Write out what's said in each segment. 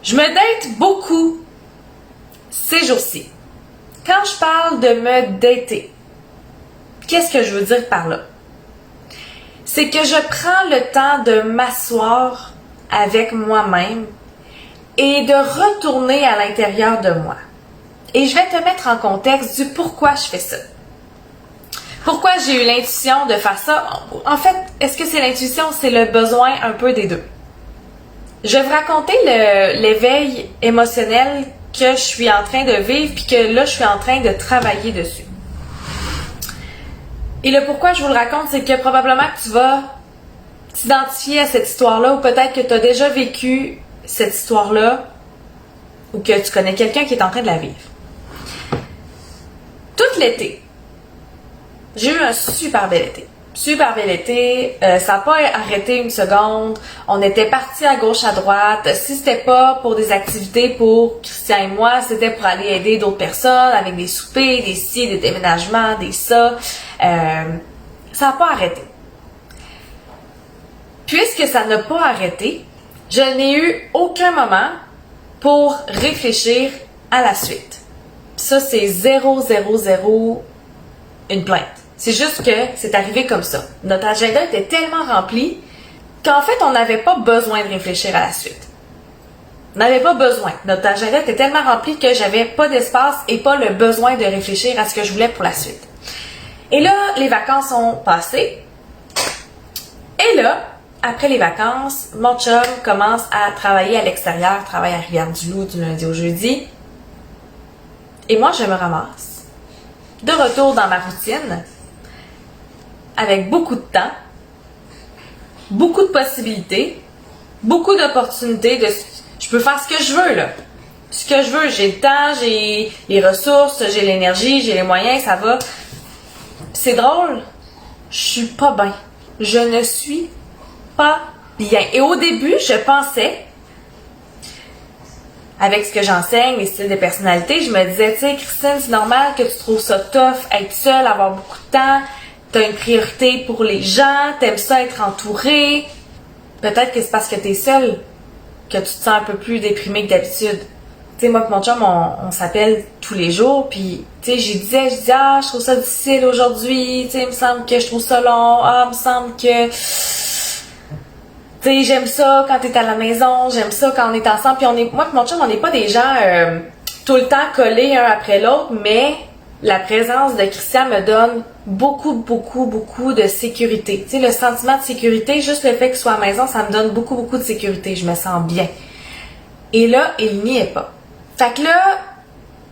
Je me date beaucoup ces jours-ci. Quand je parle de me dater, qu'est-ce que je veux dire par là? C'est que je prends le temps de m'asseoir avec moi-même et de retourner à l'intérieur de moi. Et je vais te mettre en contexte du pourquoi je fais ça. Pourquoi j'ai eu l'intuition de faire ça? En fait, est-ce que c'est l'intuition? C'est le besoin un peu des deux. Je vais vous raconter l'éveil émotionnel que je suis en train de vivre puis que là, je suis en train de travailler dessus. Et le pourquoi je vous le raconte, c'est que probablement que tu vas t'identifier à cette histoire-là ou peut-être que tu as déjà vécu cette histoire-là ou que tu connais quelqu'un qui est en train de la vivre. Tout l'été, j'ai eu un super bel été. Super bel été, ça n'a pas arrêté une seconde. On était partis à gauche, à droite. Si c'était pas pour des activités pour Christian et moi, c'était pour aller aider d'autres personnes avec des soupers, des ci, des déménagements, des ça. Ça n'a pas arrêté. Puisque ça n'a pas arrêté, je n'ai eu aucun moment pour réfléchir à la suite. Ça, c'est 0, 0, 0, une plainte. C'est juste que c'est arrivé comme ça. Notre agenda était tellement rempli qu'en fait, on n'avait pas besoin de réfléchir à la suite. On n'avait pas besoin. Notre agenda était tellement rempli que j'avais pas d'espace et pas le besoin de réfléchir à ce que je voulais pour la suite. Et là, les vacances ont passé. Et là, après les vacances, mon chum commence à travailler à l'extérieur, travaille à Rivière-du-Loup du lundi au jeudi. Et moi, je me ramasse de retour dans ma routine avec beaucoup de temps, beaucoup de possibilités, beaucoup d'opportunités. Je peux faire ce que je veux, là. Ce que je veux, j'ai le temps, j'ai les ressources, j'ai l'énergie, j'ai les moyens, ça va. C'est drôle, je suis pas bien. Je ne suis pas bien. Et au début, je pensais, avec ce que j'enseigne, les styles de personnalité, je me disais, tu sais, Christine, c'est normal que tu trouves ça tough, être seule, avoir beaucoup de temps. T'as une priorité pour les gens, t'aimes ça être entourée. Peut-être que c'est parce que t'es seule que tu te sens un peu plus déprimée que d'habitude. Tu sais, moi et mon chum, on s'appelle tous les jours, puis tu sais, je disais, je trouve ça difficile aujourd'hui, tu sais, il me semble que je trouve ça long, il me semble que, tu sais, j'aime ça quand t'es à la maison, j'aime ça quand on est ensemble, puis moi et mon chum, on n'est pas des gens tout le temps collés un après l'autre, mais la présence de Christian me donne beaucoup, beaucoup, beaucoup de sécurité. Tu sais, le sentiment de sécurité, juste le fait qu'il soit à la maison, ça me donne beaucoup, beaucoup de sécurité. Je me sens bien. Et là, il n'y est pas. Fait que là,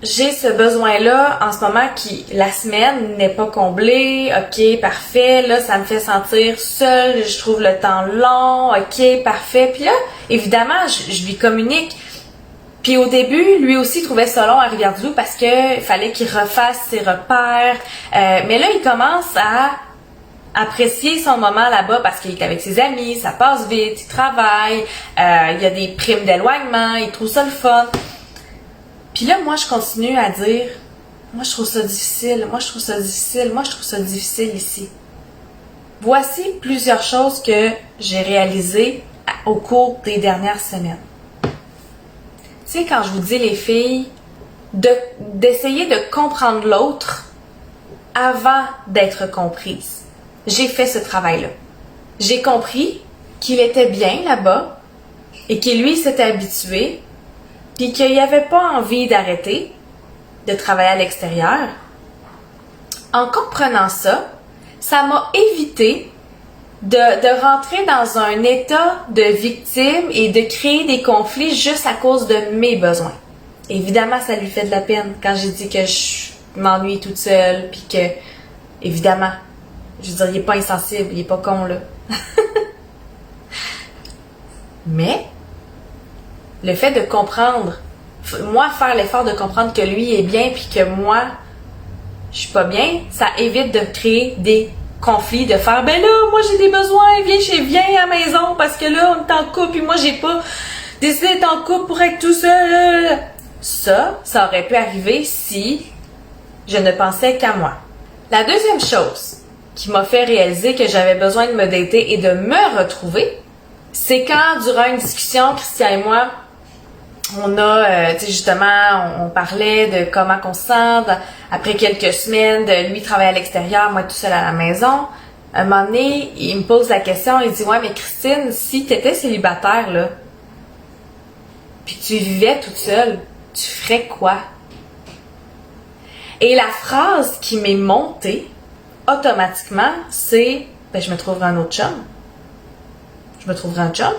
j'ai ce besoin-là en ce moment qui, la semaine, n'est pas comblée. OK, parfait. Là, ça me fait sentir seule. Je trouve le temps long. OK, parfait. Puis là, évidemment, je lui communique. Puis au début, lui aussi trouvait ça long à Rivière-du-Loup parce que fallait qu'il refasse ses repères. Mais là, il commence à apprécier son moment là-bas parce qu'il est avec ses amis, ça passe vite, il travaille, il y a des primes d'éloignement, il trouve ça le fun. Puis là, moi, je continue à dire, moi, je trouve ça difficile, moi, je trouve ça difficile, moi, je trouve ça difficile ici. Voici plusieurs choses que j'ai réalisées au cours des dernières semaines. Tu sais, quand je vous dis, les filles, d'essayer de comprendre l'autre avant d'être comprise. J'ai fait ce travail-là. J'ai compris qu'il était bien là-bas et qu'il lui s'était habitué puis qu'il n'avait pas envie d'arrêter de travailler à l'extérieur. En comprenant ça, ça m'a évité de rentrer dans un état de victime et de créer des conflits juste à cause de mes besoins. Évidemment, ça lui fait de la peine quand j'ai dit que je m'ennuie toute seule, puis que, évidemment, je veux dire, il est pas insensible, il est pas con, là. Mais, le fait de comprendre, moi, faire l'effort de comprendre que lui est bien, puis que moi, je suis pas bien, ça évite de créer des conflit de faire ben là moi j'ai des besoins, viens à la maison parce que là on est en couple puis moi j'ai pas décidé d'être en couple pour être tout seul. Ça aurait pu arriver si je ne pensais qu'à moi. La deuxième chose qui m'a fait réaliser que j'avais besoin de me dater et de me retrouver, c'est quand durant une discussion, Christian et moi, on a, tu sais, justement, on parlait de comment qu'on se sent après quelques semaines de lui travailler à l'extérieur, moi tout seul à la maison. À un moment donné, il me pose la question, il dit « Ouais, mais Christine, si t'étais célibataire, là, puis tu vivais toute seule, tu ferais quoi? » Et la phrase qui m'est montée, automatiquement, c'est « Ben, je me trouverai un autre chum. Je me trouverai un chum. »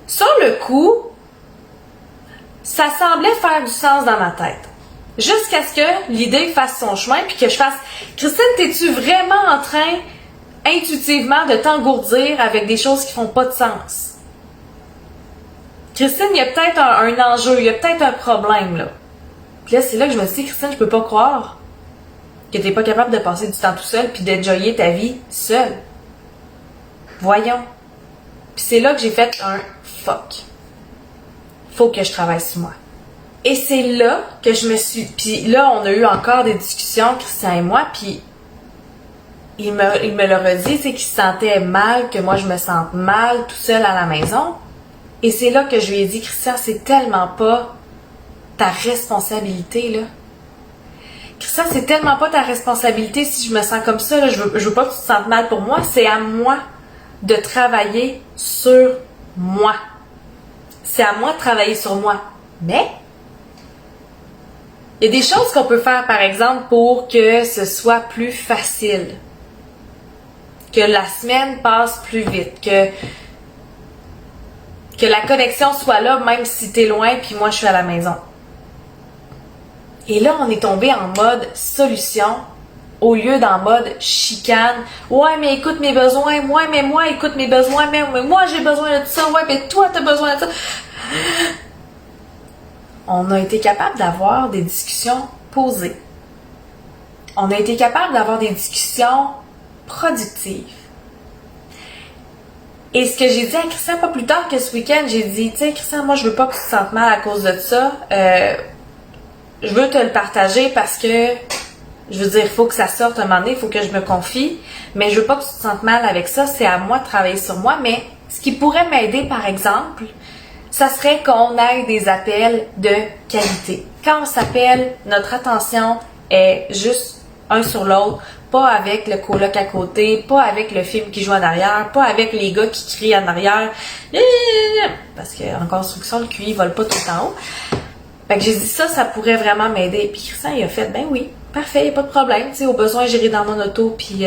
Sur le coup, ça semblait faire du sens dans ma tête. Jusqu'à ce que l'idée fasse son chemin puis que je fasse « Christine, t'es-tu vraiment en train, intuitivement, de t'engourdir avec des choses qui font pas de sens? Christine, il y a peut-être un enjeu, il y a peut-être un problème, là. » Puis là, c'est là que je me suis dit « Christine, je peux pas croire que t'es pas capable de passer du temps tout seul puis d'enjoyer ta vie seule. Voyons. » Puis c'est là que j'ai fait un « fuck. Faut que je travaille sur moi. » Et c'est là que je me suis... Puis là, on a eu encore des discussions, Christian et moi, puis il me l'a redit, tu sais, qu'il se sentait mal, que moi je me sente mal, tout seul à la maison. Et c'est là que je lui ai dit, Christian, c'est tellement pas ta responsabilité, là. Christian, c'est tellement pas ta responsabilité si je me sens comme ça, là. Je veux pas que tu te sentes mal pour moi. C'est à moi de travailler sur moi. C'est à moi de travailler sur moi. Mais il y a des choses qu'on peut faire, par exemple, pour que ce soit plus facile. Que la semaine passe plus vite. Que la connexion soit là, même si t'es loin, puis moi, je suis à la maison. Et là, on est tombé en mode solution, au lieu d'en mode chicane. Ouais, mais écoute mes besoins. Ouais, mais moi, écoute mes besoins. Mais moi, j'ai besoin de ça. Ouais, mais toi, t'as besoin de ça. On a été capable d'avoir des discussions posées. On a été capable d'avoir des discussions productives. Et ce que j'ai dit à Christian pas plus tard que ce week-end, j'ai dit, tu sais, Christian, moi, je veux pas que tu te sentes mal à cause de ça. Je veux te le partager parce que, je veux dire, il faut que ça sorte un moment donné, il faut que je me confie, mais je veux pas que tu te sentes mal avec ça, c'est à moi de travailler sur moi. Mais ce qui pourrait m'aider, par exemple, ça serait qu'on ait des appels de qualité. Quand on s'appelle, notre attention est juste un sur l'autre, pas avec le coloc à côté, pas avec le film qui joue en arrière, pas avec les gars qui crient en arrière, parce qu'en construction, le QI vole pas tout en haut. Fait que j'ai dit ça pourrait vraiment m'aider. Puis Christian, il a fait, ben oui, parfait, y a pas de problème, tu sais, au besoin, j'irai dans mon auto, puis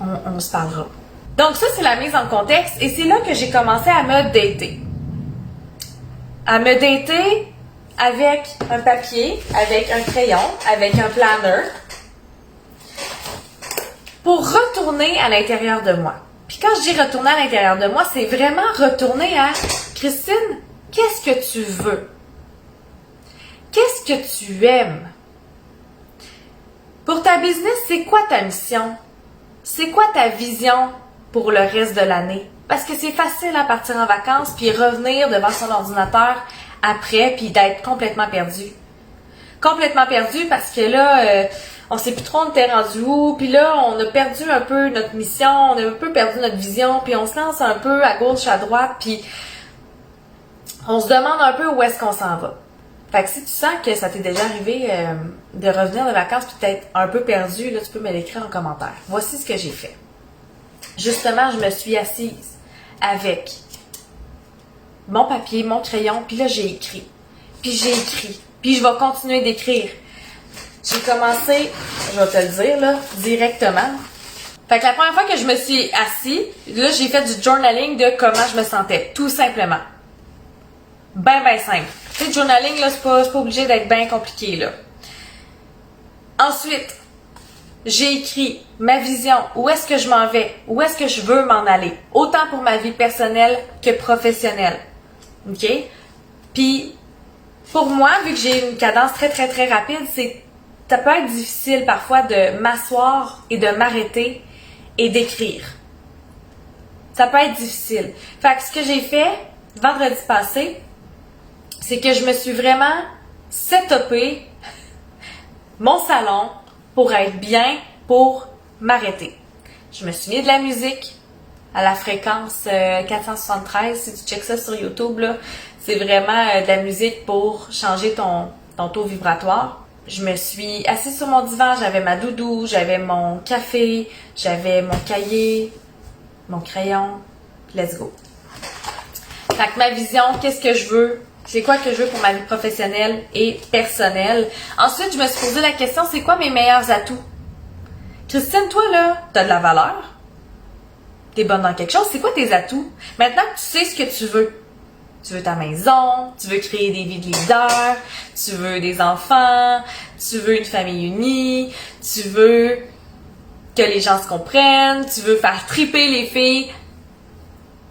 on se parlera. Donc ça, c'est la mise en contexte, et c'est là que j'ai commencé à me dater. À me dater avec un papier, avec un crayon, avec un planner, pour retourner à l'intérieur de moi. Puis quand je dis retourner à l'intérieur de moi, c'est vraiment retourner à Christine, qu'est-ce que tu veux? Qu'est-ce que tu aimes? Pour ta business, c'est quoi ta mission? C'est quoi ta vision pour le reste de l'année? Parce que c'est facile à partir en vacances puis revenir devant son ordinateur après puis d'être complètement perdu. Complètement perdu parce que là, on sait plus trop on était rendu où, puis là, on a perdu un peu notre mission, on a un peu perdu notre vision, puis on se lance un peu à gauche, à droite, puis on se demande un peu où est-ce qu'on s'en va. Fait que si tu sens que ça t'est déjà arrivé de revenir de vacances puis d'être un peu perdu, là, tu peux me l'écrire en commentaire. Voici ce que j'ai fait. Justement, je me suis assise avec mon papier, mon crayon, puis là, j'ai écrit. Puis j'ai écrit. Puis je vais continuer d'écrire. J'ai commencé, je vais te le dire, là, directement. Fait que la première fois que je me suis assise, là, j'ai fait du journaling de comment je me sentais, tout simplement. Ben simple. Tu sais, le journaling, là, c'est pas obligé d'être bien compliqué, là. Ensuite, j'ai écrit ma vision, où est-ce que je m'en vais, où est-ce que je veux m'en aller, autant pour ma vie personnelle que professionnelle. OK? Puis, pour moi, vu que j'ai une cadence très, très, très rapide, ça peut être difficile parfois de m'asseoir et de m'arrêter et d'écrire. Ça peut être difficile. Fait que ce que j'ai fait vendredi passé, c'est que je me suis vraiment setupé mon salon pour être bien, pour m'arrêter. Je me suis mis de la musique, à la fréquence 473. Si tu checks ça sur YouTube, là, c'est vraiment de la musique pour changer ton taux vibratoire. Je me suis assise sur mon divan, j'avais ma doudou, j'avais mon café, j'avais mon cahier, mon crayon. Let's go. Fait que ma vision, qu'est-ce que je veux? C'est quoi que je veux pour ma vie professionnelle et personnelle? Ensuite, je me suis posé la question, c'est quoi mes meilleurs atouts? Christine, toi, là, t'as de la valeur. T'es bonne dans quelque chose. C'est quoi tes atouts? Maintenant que tu sais ce que tu veux. Tu veux ta maison, tu veux créer des vies de leader, tu veux des enfants, tu veux une famille unie, tu veux que les gens se comprennent, tu veux faire triper les filles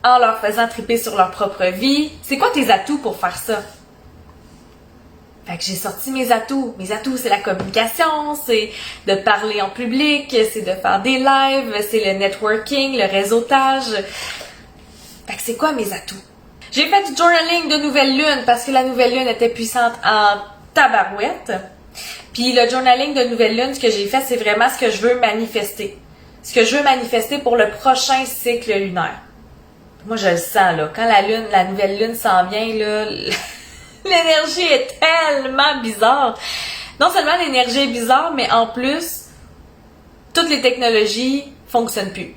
en leur faisant triper sur leur propre vie. C'est quoi tes atouts pour faire ça? Fait que j'ai sorti mes atouts. Mes atouts, c'est la communication, c'est de parler en public, c'est de faire des lives, c'est le networking, le réseautage. Fait que c'est quoi mes atouts? J'ai fait du journaling de nouvelle lune parce que la nouvelle lune était puissante en tabarouette. Puis le journaling de nouvelle lune, ce que j'ai fait, c'est vraiment ce que je veux manifester. Ce que je veux manifester pour le prochain cycle lunaire. Moi, je le sens, là. Quand la nouvelle lune s'en vient, là, l'énergie est tellement bizarre. Non seulement l'énergie est bizarre, mais en plus, toutes les technologies fonctionnent plus.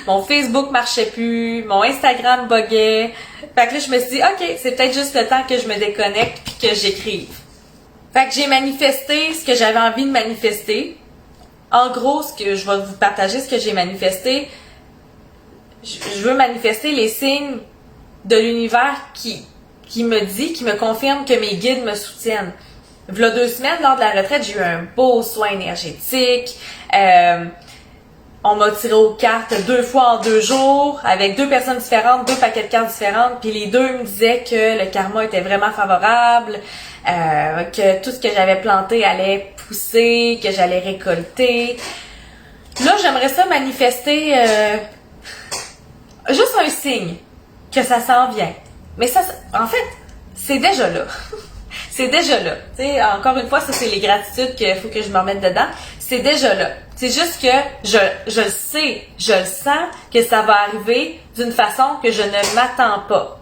Mon Facebook marchait plus, mon Instagram buguait. Fait que là, je me suis dit, OK, c'est peut-être juste le temps que je me déconnecte puis que j'écrive. Fait que j'ai manifesté ce que j'avais envie de manifester. En gros, ce que je vais vous partager, ce que j'ai manifesté, je veux manifester les signes de l'univers qui me confirme que mes guides me soutiennent. V'là 2 semaines, lors de la retraite, j'ai eu un beau soin énergétique. On m'a tiré aux cartes 2 fois en 2 jours, avec 2 personnes différentes, 2 paquets de cartes différentes, puis les 2 me disaient que le karma était vraiment favorable, que tout ce que j'avais planté allait pousser, que j'allais récolter. Là, j'aimerais ça manifester juste un signe que ça s'en vient. Mais ça, en fait, c'est déjà là. C'est déjà là. Tu sais, encore une fois, ça, c'est les gratitudes qu'il faut que je me remette dedans. C'est déjà là. C'est juste que je le sais, je le sens que ça va arriver d'une façon que je ne m'attends pas.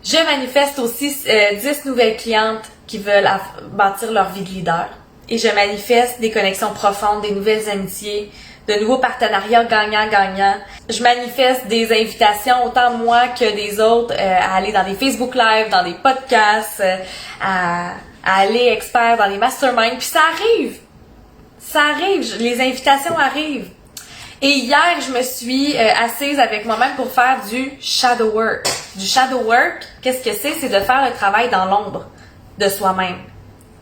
Je manifeste aussi 10 nouvelles clientes qui veulent bâtir leur vie de leader. Et je manifeste des connexions profondes, des nouvelles amitiés, de nouveaux partenariats gagnant-gagnant. Je manifeste des invitations, autant moi que des autres, à aller dans des Facebook Live, dans des podcasts, à aller expert dans les masterminds. Puis ça arrive! Ça arrive! Les invitations arrivent. Et hier, je me suis assise avec moi-même pour faire du shadow work. Du shadow work, qu'est-ce que c'est? C'est de faire le travail dans l'ombre de soi-même.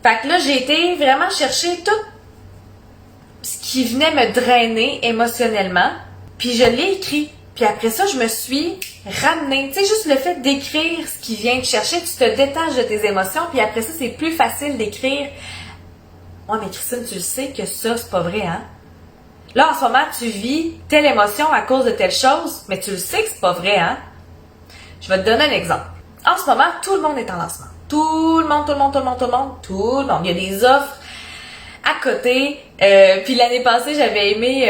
Fait que là, j'ai été vraiment chercher tout ce qui venait me drainer émotionnellement, puis je l'ai écrit. Puis après ça, je me suis ramenée. Tu sais, juste le fait d'écrire ce qui vient te chercher, tu te détaches de tes émotions, puis après ça, c'est plus facile d'écrire. Ouais, mais Christine, tu le sais que ça, c'est pas vrai, hein? Là, en ce moment, tu vis telle émotion à cause de telle chose, mais tu le sais que c'est pas vrai, hein? Je vais te donner un exemple. En ce moment, tout le monde est en lancement. Tout le monde. Il y a des offres à côté. Puis l'année passée, j'avais aimé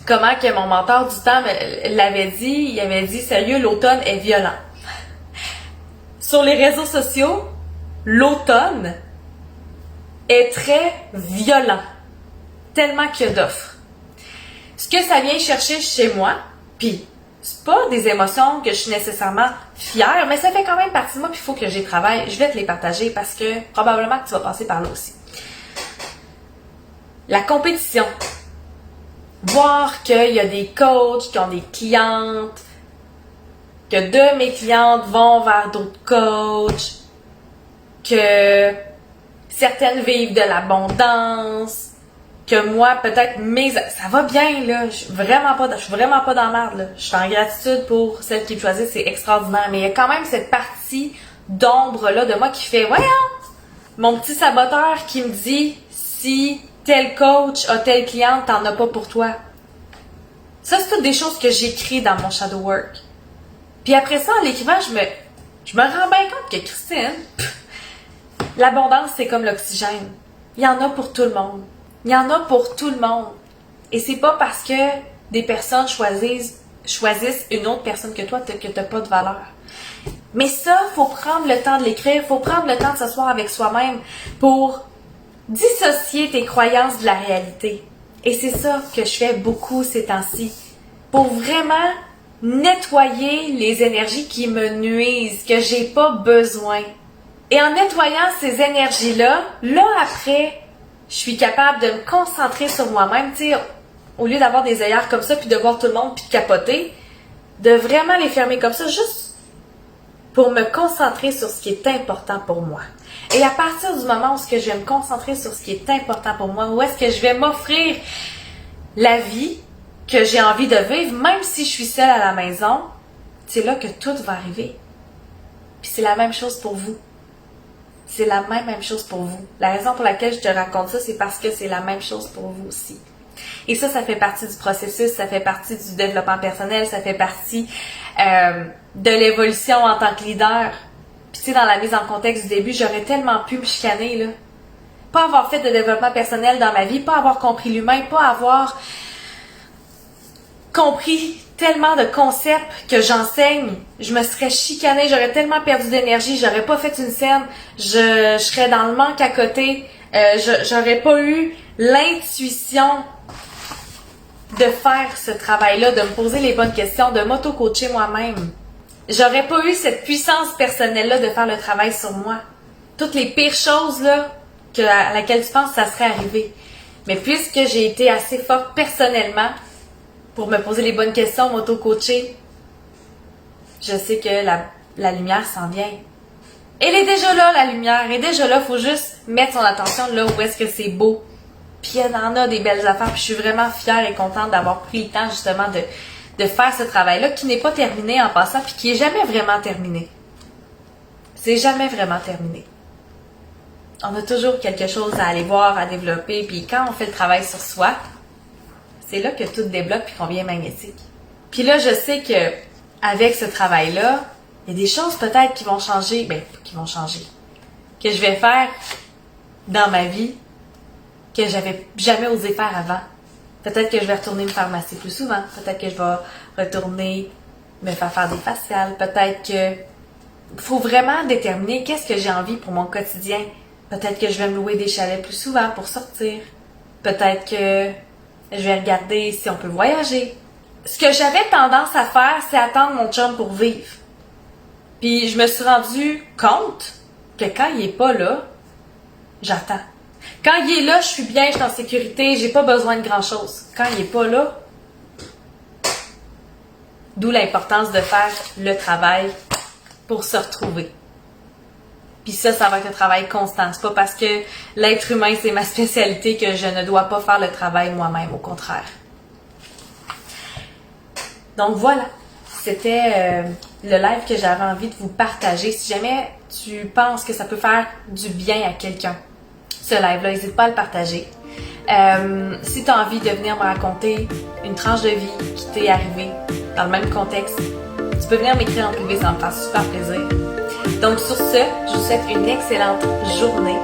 comment que mon mentor du temps l'avait dit. Il avait dit, sérieux, l'automne est violent. Sur les réseaux sociaux, l'automne est très violent. Tellement qu'il y a d'offres. Ce que ça vient chercher chez moi, puis c'est pas des émotions que je suis nécessairement fière, mais ça fait quand même partie de moi, puis il faut que j'y travaille. Je vais te les partager parce que probablement que tu vas passer par là aussi. La compétition. Voir qu'il y a des coachs qui ont des clientes, que de mes clientes vont vers d'autres coachs, que certaines vivent de l'abondance, que moi, peut-être, ça va bien, là. Je suis vraiment pas dans la merde, là. Je suis en gratitude pour celle qui me choisit, c'est extraordinaire. Mais il y a quand même cette partie d'ombre-là de moi qui fait, voyons, mon petit saboteur qui me dit, si tel coach a telle cliente, t'en as pas pour toi. Ça, c'est toutes des choses que j'écris dans mon shadow work. Puis après ça, en l'écrivant, je me rends bien compte que Christine, l'abondance, c'est comme l'oxygène. Il y en a pour tout le monde. Il y en a pour tout le monde. Et c'est pas parce que des personnes choisissent une autre personne que toi, que t'as pas de valeur. Mais ça, faut prendre le temps de l'écrire, faut prendre le temps de s'asseoir avec soi-même pour dissocier tes croyances de la réalité. Et c'est ça que je fais beaucoup ces temps-ci. Pour vraiment nettoyer les énergies qui me nuisent, que j'ai pas besoin. Et en nettoyant ces énergies-là, là après, je suis capable de me concentrer sur moi-même, tu sais, au lieu d'avoir des œillères comme ça, puis de voir tout le monde, puis de capoter, de vraiment les fermer comme ça, juste pour me concentrer sur ce qui est important pour moi. Et à partir du moment où je vais me concentrer sur ce qui est important pour moi, où est-ce que je vais m'offrir la vie que j'ai envie de vivre, même si je suis seule à la maison, c'est là que tout va arriver. Puis c'est la même chose pour vous. C'est la même chose pour vous. La raison pour laquelle je te raconte ça, c'est parce que c'est la même chose pour vous aussi. Et ça fait partie du processus, ça fait partie du développement personnel, ça fait partie de l'évolution en tant que leader. Puis tu sais, dans la mise en contexte du début, j'aurais tellement pu me chicaner, là. Pas avoir fait de développement personnel dans ma vie, pas avoir compris l'humain, pas avoir compris tellement de concepts que j'enseigne. Je me serais chicanée, j'aurais tellement perdu d'énergie, j'aurais pas fait une scène, je serais dans le manque à côté, j'aurais pas eu l'intuition de faire ce travail-là, de me poser les bonnes questions, de m'auto-coacher moi-même. J'aurais pas eu cette puissance personnelle-là de faire le travail sur moi. Toutes les pires choses là à laquelle tu penses, ça serait arrivé. Mais puisque j'ai été assez forte personnellement pour me poser les bonnes questions, m'auto-coacher, je sais que la lumière s'en vient. Elle est déjà là, la lumière. Elle est déjà là, faut juste mettre son attention là où est-ce que c'est beau. Puis il y en a des belles affaires, puis je suis vraiment fière et contente d'avoir pris le temps justement de faire ce travail-là qui n'est pas terminé en passant, puis qui est jamais vraiment terminé. C'est jamais vraiment terminé. On a toujours quelque chose à aller voir, à développer, puis quand on fait le travail sur soi, c'est là que tout débloque puis qu'on devient magnétique. Puis là, je sais que avec ce travail-là, il y a des choses peut-être qui vont changer, que je vais faire dans ma vie que j'avais jamais osé faire avant. Peut-être que je vais retourner me faire masser plus souvent, peut-être que je vais retourner me faire des faciales, peut-être que faut vraiment déterminer qu'est-ce que j'ai envie pour mon quotidien. Peut-être que je vais me louer des chalets plus souvent pour sortir. Peut-être que je vais regarder si on peut voyager. Ce que j'avais tendance à faire, c'est attendre mon chum pour vivre. Puis je me suis rendu compte que quand il est pas là, j'attends. Quand il est là, je suis bien, je suis en sécurité, j'ai pas besoin de grand-chose. Quand il est pas là, d'où l'importance de faire le travail pour se retrouver. Puis ça va être un travail constant. C'est pas parce que l'être humain, c'est ma spécialité que je ne dois pas faire le travail moi-même, au contraire. Donc voilà, c'était le live que j'avais envie de vous partager. Si jamais tu penses que ça peut faire du bien à quelqu'un, ce live-là, n'hésite pas à le partager. Si tu as envie de venir me raconter une tranche de vie qui t'est arrivée dans le même contexte, tu peux venir m'écrire en privé, ça me fait super plaisir. Donc sur ce, je vous souhaite une excellente journée